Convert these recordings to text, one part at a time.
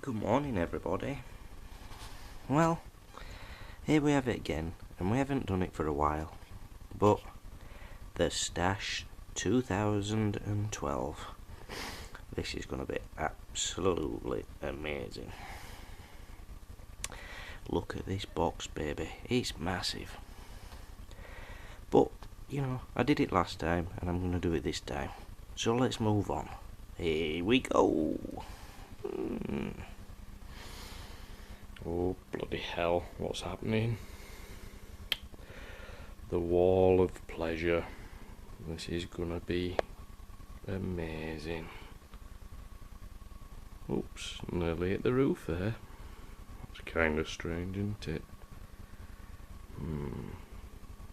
Good morning, everybody. Well, here we have it again, and we haven't done it for a while, but the Stash 2012. This is going to be absolutely amazing. Look at this box, baby. It's massive. But, you know, I did it last time, and I'm going to do it this time. So let's move on. Here we go. Oh, bloody hell, what's happening? The wall of pleasure. This is gonna be amazing. Oops, nearly hit the roof there. That's kinda strange, isn't it?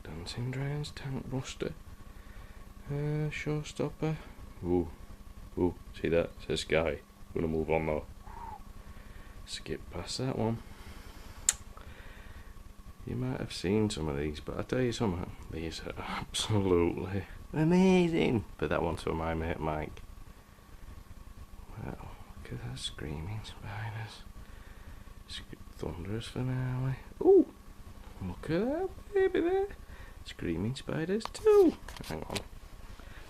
Dancing Giants Tank Buster. Showstopper. Ooh, see that? It says Sky. Gonna move on though. Skip past that one. You might have seen some of these, but I tell you something, these are absolutely amazing. But that one's for my mate Mike. Well, look at that screaming spiders. Thunderous finale. Ooh, look at that baby there. Screaming spiders too. Hang on.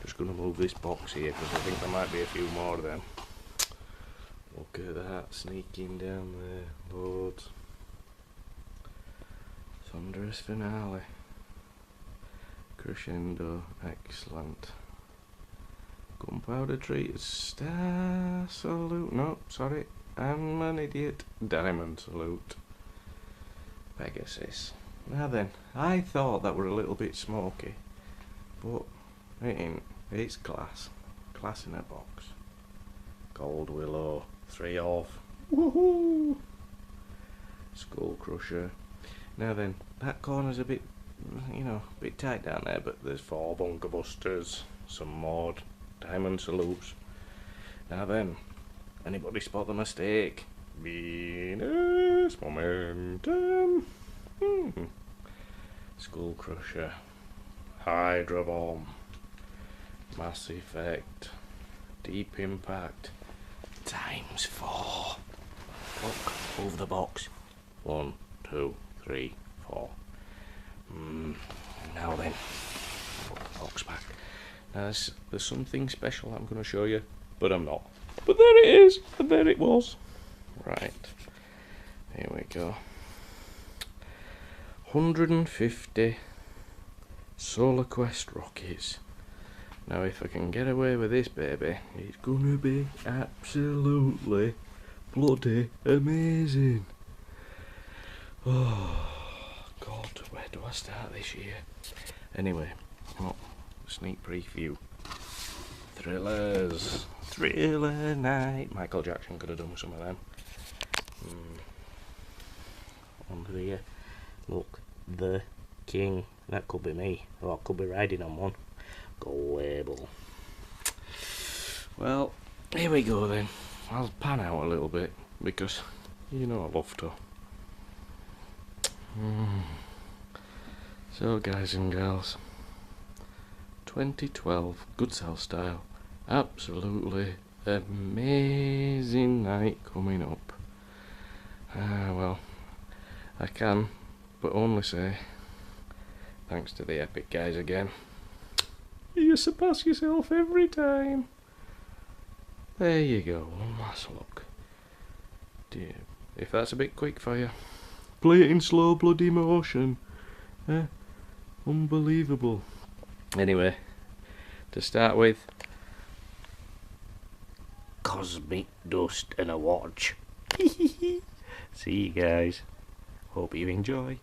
Just gonna move this box here because I think there might be a few more of them. Look at that, sneaking down there, loads. Thunderous finale. Crescendo, excellent. Gunpowder treat, star salute, no, sorry, I'm an idiot. Diamond salute. Pegasus. Now then, I thought that were a little bit smoky, but it ain't, it's class. Class in a box. Gold Willow. 3 off. Woohoo! Skull Crusher. Now then, that corner's a bit, you know, a bit tight down there, but there's 4 Bunker Busters, some more Diamond Salutes. Now then, anybody spot the mistake? Venus Momentum. Skull Crusher. Hydra Bomb. Mass Effect. Deep Impact. Times 4. Look, over the box. 1, 2, 3, 4. Now then, put the box back. Now there's something special I'm going to show you, but I'm not. But there it is, and there it was. Right, here we go. 150 Solar Quest rockets. Now if I can get away with this baby, it's gonna be absolutely bloody amazing. Oh God, where do I start this year? Anyway, sneak preview. Thrillers. Thriller night. Michael Jackson could have done with some of them. Under here. Look, the king. That could be me. Or I could be riding on one. Go label. Well, here we go then. I'll pan out a little bit because you know I love to. So guys and girls, 2012 Goodsells style, absolutely amazing night coming up. Well, I can but only say thanks to the epic guys again. You surpass yourself every time. There you go, one last look. Dear, if that's a bit quick for you, play it in slow bloody motion. Unbelievable. Anyway, to start with, cosmic dust and a watch. See you guys. Hope you enjoy.